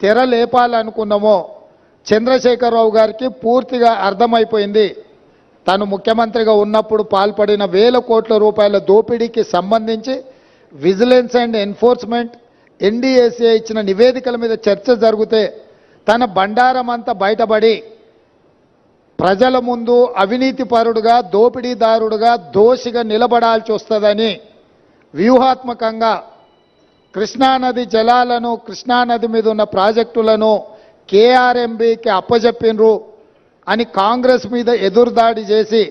తెర లేపాలనుకున్నామో చంద్రశేఖరరావు గారికి పూర్తిగా అర్థమైపోయింది. తను ముఖ్యమంత్రిగా ఉన్నప్పుడు పాల్పడిన వేల కోట్ల రూపాయల దోపిడీకి సంబంధించి విజిలెన్స్ అండ్ ఎన్ఫోర్స్మెంట్ ఎన్డీఏసీఐ ఇచ్చిన నివేదికల మీద చర్చ జరిగితే తన బండారం అంతా బయటపడి ప్రజల ముందు అవినీతిపరుడుగా, దోపిడీదారుడుగా, దోషిగా నిలబడాల్సి వస్తుందని వ్యూహాత్మకంగా కృష్ణానది జలాలను, కృష్ణానది మీద ఉన్న ప్రాజెక్టులను కేఆర్ఎంబీకి అప్పజెప్పినరు అని కాంగ్రెస్ మీద ఎదురుదాడి చేసి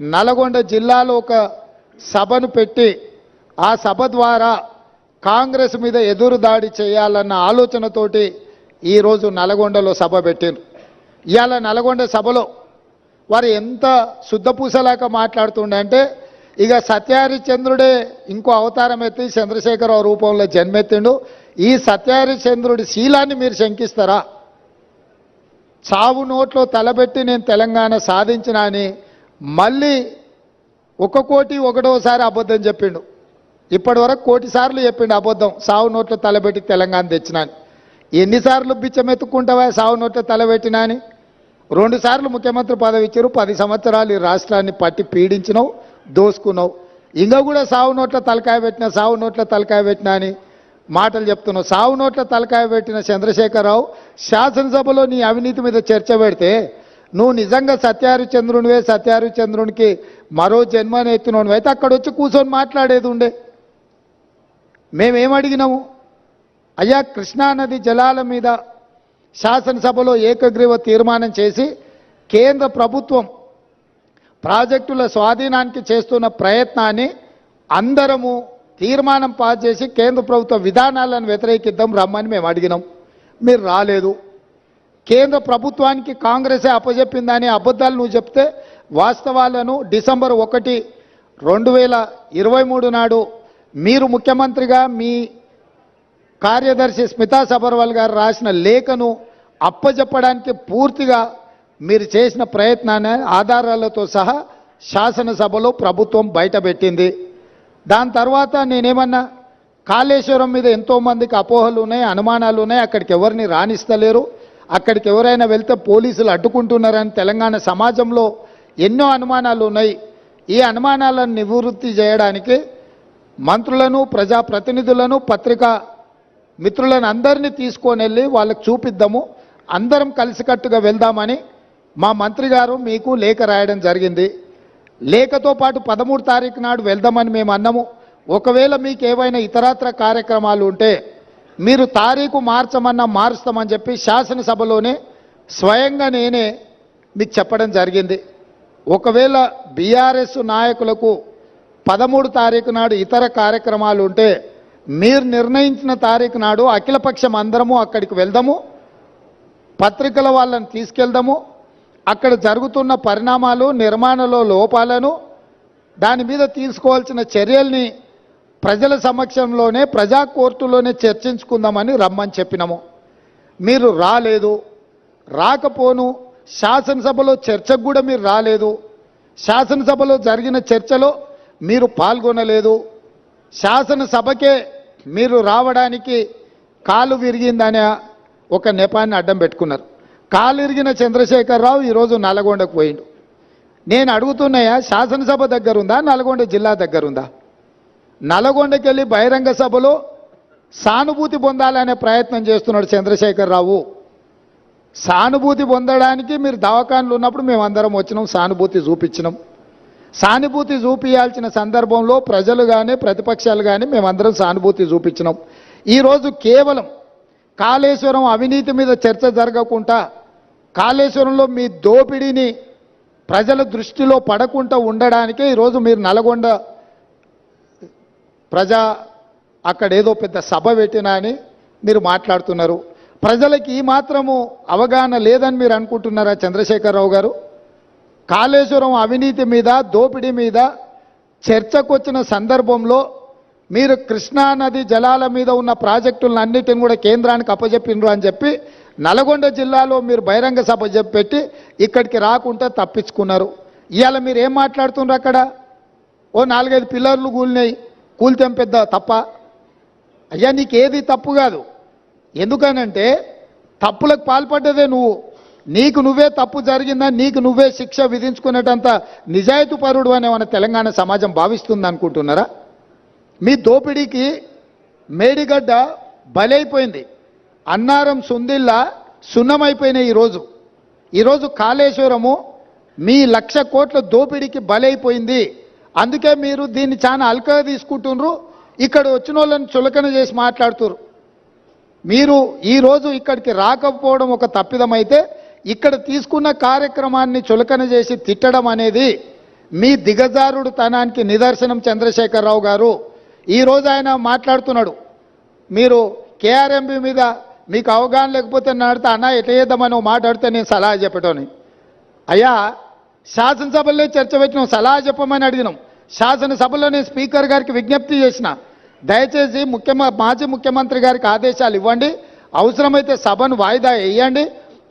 నల్గొండ జిల్లాలో ఒక సభను పెట్టి ఆ సభ ద్వారా కాంగ్రెస్ మీద ఎదురుదాడి చేయాలన్న ఆలోచనతోటి ఈరోజు నల్గొండలో సభ పెట్టారు. ఇవాళ నల్గొండ సభలో వారు ఎంత శుద్ధపూసలాగా మాట్లాడుతుండే అంటే ఇక సత్యహరిశ్చంద్రుడే ఇంకో అవతారం ఎత్తి చంద్రశేఖరరావు రూపంలో జన్మెత్తిండు. ఈ సత్యహరిశ్చంద్రుడి శీలాన్ని మీరు శంకిస్తారా? చావు నోట్లో తలబెట్టి నేను తెలంగాణ సాధించిన అని మళ్ళీ 1,01,000 అబద్ధం చెప్పిండు. ఇప్పటి వరకు 1,00,000 సార్లు చెప్పిండు అబద్ధం, సావు నోట్లో తలబెట్టి తెలంగాణ తెచ్చినా అని. ఎన్నిసార్లు బిచ్చమెత్తుకుంటావా సావు నోట్లో తలబెట్టినా అని? 2 సార్లు ముఖ్యమంత్రి పదవి ఇచ్చారు. 10 సంవత్సరాలు ఈ రాష్ట్రాన్ని పట్టి పీడించినావు, దోసుకున్నావు. ఇంకా కూడా సావు నోట్ల తలకాయ పెట్టినా, సావు నోట్ల తలకాయ పెట్టినా అని మాటలు చెప్తున్నావు. సావు నోట్ల తలకాయ పెట్టిన చంద్రశేఖరరావు శాసనసభలో నీ అవినీతి మీద చర్చ పెడితే నువ్వు నిజంగా సత్యహరిశ్చంద్రునివే, సత్యహరిశ్చంద్రునికి మరో జన్మని ఎత్తినోడు అయితే అక్కడ వచ్చి కూర్చొని మాట్లాడేది ఉండే. మేమేమడిగినాము? అయ్యా కృష్ణానది జలాల మీద శాసనసభలో ఏకగ్రీవ తీర్మానం చేసి కేంద్ర ప్రభుత్వం ప్రాజెక్టుల స్వాధీనానికి చేస్తున్న ప్రయత్నాన్ని అందరము తీర్మానం పాస్ చేసి కేంద్ర ప్రభుత్వ విధానాలను వ్యతిరేకిద్దాం రమ్మని మేము అడిగినాం. మీరు రాలేదు. కేంద్ర ప్రభుత్వానికి కాంగ్రెసే అప్పజెప్పిందని అబద్ధాలు నువ్వు చెప్తే వాస్తవాలను డిసెంబర్ 1, 2023 నాడు మీరు ముఖ్యమంత్రిగా మీ కార్యదర్శి స్మితా సబర్వాల్ గారు రాసిన లేఖను అప్పజెప్పడానికి పూర్తిగా మీరు చేసిన ప్రయత్నాన్ని ఆధారాలతో సహా శాసనసభలో ప్రభుత్వం బయటపెట్టింది. దాని తర్వాత నేనేమన్నా కాళేశ్వరం మీద ఎంతోమందికి అపోహలు ఉన్నాయి, అనుమానాలు ఉన్నాయి. అక్కడికి ఎవరిని రాణిస్తలేరు, అక్కడికి ఎవరైనా వెళ్తే పోలీసులు అడ్డుకుంటున్నారని తెలంగాణ సమాజంలో ఎన్నో అనుమానాలు ఉన్నాయి. ఈ అనుమానాలను నివృత్తి చేయడానికి మంత్రులను, ప్రజాప్రతినిధులను, పత్రికా మిత్రులను అందరినీ తీసుకొని వెళ్ళి వాళ్ళకి చూపిద్దాము, అందరం కలిసికట్టుగా వెళ్దామని మా మంత్రి గారు మీకు లేఖ రాయడం జరిగింది. లేఖతో పాటు 13 తారీఖు నాడు వెళ్దామని మేము అన్నాము. ఒకవేళ మీకు ఏవైనా ఇతరత్ర కార్యక్రమాలు ఉంటే మీరు తారీఖు మార్చమన్నా మారుస్తామని చెప్పి శాసనసభలోనే స్వయంగా నేనే మీకు చెప్పడం జరిగింది. ఒకవేళ బీఆర్ఎస్ నాయకులకు 13 తారీఖు నాడు ఇతర కార్యక్రమాలు ఉంటే మీరు నిర్ణయించిన తారీఖు నాడు అఖిలపక్షం అందరము అక్కడికి వెళ్దాము, పత్రికల వాళ్ళని తీసుకెళ్దాము, అక్కడ జరుగుతున్న పరిణామాలు, నిర్మాణంలో లోపాలను, దాని మీద తీసుకోవాల్సిన చర్యల్ని ప్రజల సమక్షంలోనే ప్రజా కోర్టులోనే చర్చించుకుందామని రమ్మని చెప్పినాము. మీరు రాలేదు. రాకపోను శాసనసభలో చర్చకు కూడా మీరు రాలేదు. శాసనసభలో జరిగిన చర్చలో మీరు పాల్గొనలేదు. శాసనసభకే మీరు రావడానికి కాలు విరిగిందనే ఒక నెపాన్ని అడ్డం పెట్టుకున్నారు. కాలు ఇరిగిన చంద్రశేఖరరావు ఈరోజు నల్గొండకు పోయిండు. నేను అడుగుతున్నాయా, శాసనసభ దగ్గరుందా, నల్గొండ జిల్లా దగ్గరుందా? నల్గొండకి వెళ్ళి బహిరంగ సభలో సానుభూతి పొందాలనే ప్రయత్నం చేస్తున్నాడు చంద్రశేఖరరావు. సానుభూతి పొందడానికి మీరు దవాఖానలు ఉన్నప్పుడు మేమందరం వచ్చినాం, సానుభూతి చూపించినాం. సానుభూతి చూపించాల్సిన సందర్భంలో ప్రజలు కానీ ప్రతిపక్షాలు కానీ మేమందరం సానుభూతి చూపించినాం. ఈరోజు కేవలం కాళేశ్వరం అవినీతి మీద చర్చ జరగకుండా, కాళేశ్వరంలో మీ దోపిడీని ప్రజల దృష్టిలో పడకుండా ఉండడానికే ఈరోజు మీరు నల్గొండ ప్రజా అక్కడ ఏదో పెద్ద సభ పెట్టినా అని మీరు మాట్లాడుతున్నారు. ప్రజలకి ఈ మాత్రము అవగాహన లేదని మీరు అనుకుంటున్నారా చంద్రశేఖరరావు గారు? కాళేశ్వరం అవినీతి మీద, దోపిడీ మీద చర్చకు వచ్చిన సందర్భంలో మీరు కృష్ణానది జలాల మీద ఉన్న ప్రాజెక్టులను అన్నిటిని కూడా కేంద్రానికి అప్పజెప్పినరు అని చెప్పి నల్గొండ జిల్లాలో మీరు బహిరంగ సభ పెట్టి ఇక్కడికి రాకుండా తప్పించుకున్నారు. ఇవాళ మీరు ఏం మాట్లాడుతున్నారు? అక్కడ ఓ 4-5 పిల్లర్లు కూలినాయి, కూలితే పెద్ద తప్ప? అయ్యా నీకేది తప్పు కాదు. ఎందుకనంటే తప్పులకు పాల్పడ్డదే నువ్వు. నీకు నువ్వే తప్పు జరిగిందని నీకు నువ్వే శిక్ష విధించుకునేటంత నిజాయితీ పరుడు అనే మన తెలంగాణ సమాజం భావిస్తుంది అనుకుంటున్నారా? మీ దోపిడీకి మేడిగడ్డ బలైపోయింది. అన్నారం సుందిల్లా సున్నమైపోయినాయి. ఈరోజు కాళేశ్వరము మీ 1,00,000 కోట్ల దోపిడీకి బలైపోయింది. అందుకే మీరు దీన్ని చాలా అల్కగా తీసుకుంటున్నారు. ఇక్కడ వచ్చిన వాళ్ళని చులకన చేసి మాట్లాడుతున్నారు. మీరు ఈరోజు ఇక్కడికి రాకపోవడం ఒక తప్పిదమైతే ఇక్కడ తీసుకున్న కార్యక్రమాన్ని చులకన చేసి తిట్టడం అనేది మీ దిగజారుడు తనానికి నిదర్శనం. చంద్రశేఖరరావు గారు ఈరోజు ఆయన మాట్లాడుతున్నాడు, మీరు కేఆర్ఎంబి మీద మీకు అవగాహన లేకపోతే నడితే అన్న ఎట్లా చేద్దామని మాట్లాడితే నేను సలహా చెప్పటోని. అయ్యా, శాసనసభలో చర్చ పెట్టినాం, సలహా చెప్పమని అడిగినాం. శాసనసభలో నేను స్పీకర్ గారికి విజ్ఞప్తి చేసిన, దయచేసి మాజీ ముఖ్యమంత్రి గారికి ఆదేశాలు ఇవ్వండి, అవసరమైతే సభను వాయిదా వేయండి,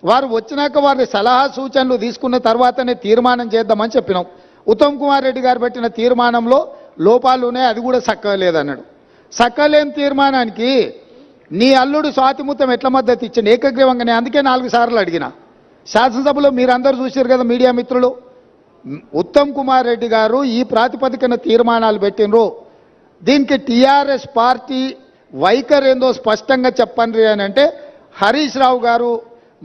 వారు వచ్చినాక వారి సలహా సూచనలు తీసుకున్న తర్వాతనే తీర్మానం చేద్దామని చెప్పినాం. ఉత్తమ్ కుమార్ రెడ్డి గారు పెట్టిన తీర్మానంలో లోపాలు ఉన్నాయి, అది కూడా చక్కగా లేదన్నాడు. చక్కలేని తీర్మానానికి నీ అల్లుడు స్వాతిముత్యం ఎట్లా మద్దతు ఇచ్చింది ఏకగ్రీవంగానే? అందుకే 4 సార్లు అడిగిన. శాసనసభలో మీరందరూ చూశారు కదా మీడియా మిత్రులు, ఉత్తమ్ కుమార్ రెడ్డి గారు ఈ ప్రాతిపదికన తీర్మానాలు పెట్టినరు. దీనికి టీఆర్ఎస్ పార్టీ వైఖరి ఏందో స్పష్టంగా చెప్పండి అని అంటే, హరీష్ రావు గారు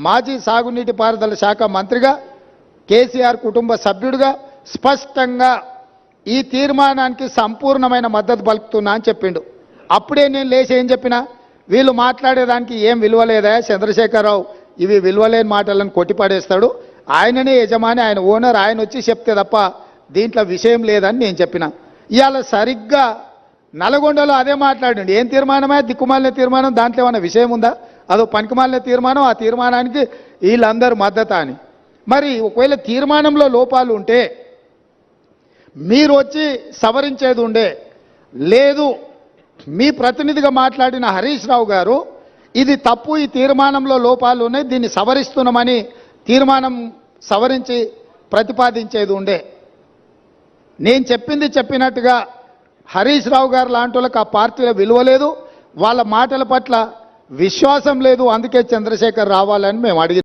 మాజీ సాగునీటి పారుదల శాఖ మంత్రిగా, కేసీఆర్ కుటుంబ సభ్యుడిగా స్పష్టంగా ఈ తీర్మానానికి సంపూర్ణమైన మద్దతు పలుకుతున్నా అని చెప్పిండు. అప్పుడే నేను లేచి ఏం చెప్పినా, వీళ్ళు మాట్లాడేదానికి ఏం విలువలేదా చంద్రశేఖరరావు, ఇవి విలువలేని మాటలను కొట్టిపడేస్తాడు, ఆయననే యజమాని, ఆయన ఓనర్, ఆయన వచ్చి చెప్తే తప్ప దీంట్లో విషయం లేదని నేను చెప్పిన. ఇవాళ సరిగ్గా నల్గొండలో అదే మాట్లాడండి. ఏం తీర్మానమే దిక్కుమాలిన తీర్మానం, దాంట్లో ఏమైనా విషయం ఉందా? అదో పనికిమాలిన తీర్మానం, ఆ తీర్మానానికి వీళ్ళందరూ మద్దతు అని. మరి ఒకవేళ తీర్మానంలో లోపాలు ఉంటే మీరు వచ్చి సవరించేది ఉండే. లేదు, మీ ప్రతినిధిగా మాట్లాడిన హరీష్ రావు గారు ఇది తప్పు, ఈ తీర్మానంలో లోపాలు ఉన్నాయి, దీన్ని సవరిస్తున్నామని తీర్మానం సవరించి ప్రతిపాదించేది ఉండే. నేను చెప్పింది చెప్పినట్టుగా హరీష్ రావు గారు లాంటి వాళ్ళకి ఆ పార్టీలో విలువ లేదు, వాళ్ళ మాటల పట్ల విశ్వాసం లేదు. అందుకే చంద్రశేఖర్ రావాలని మేము అడిగి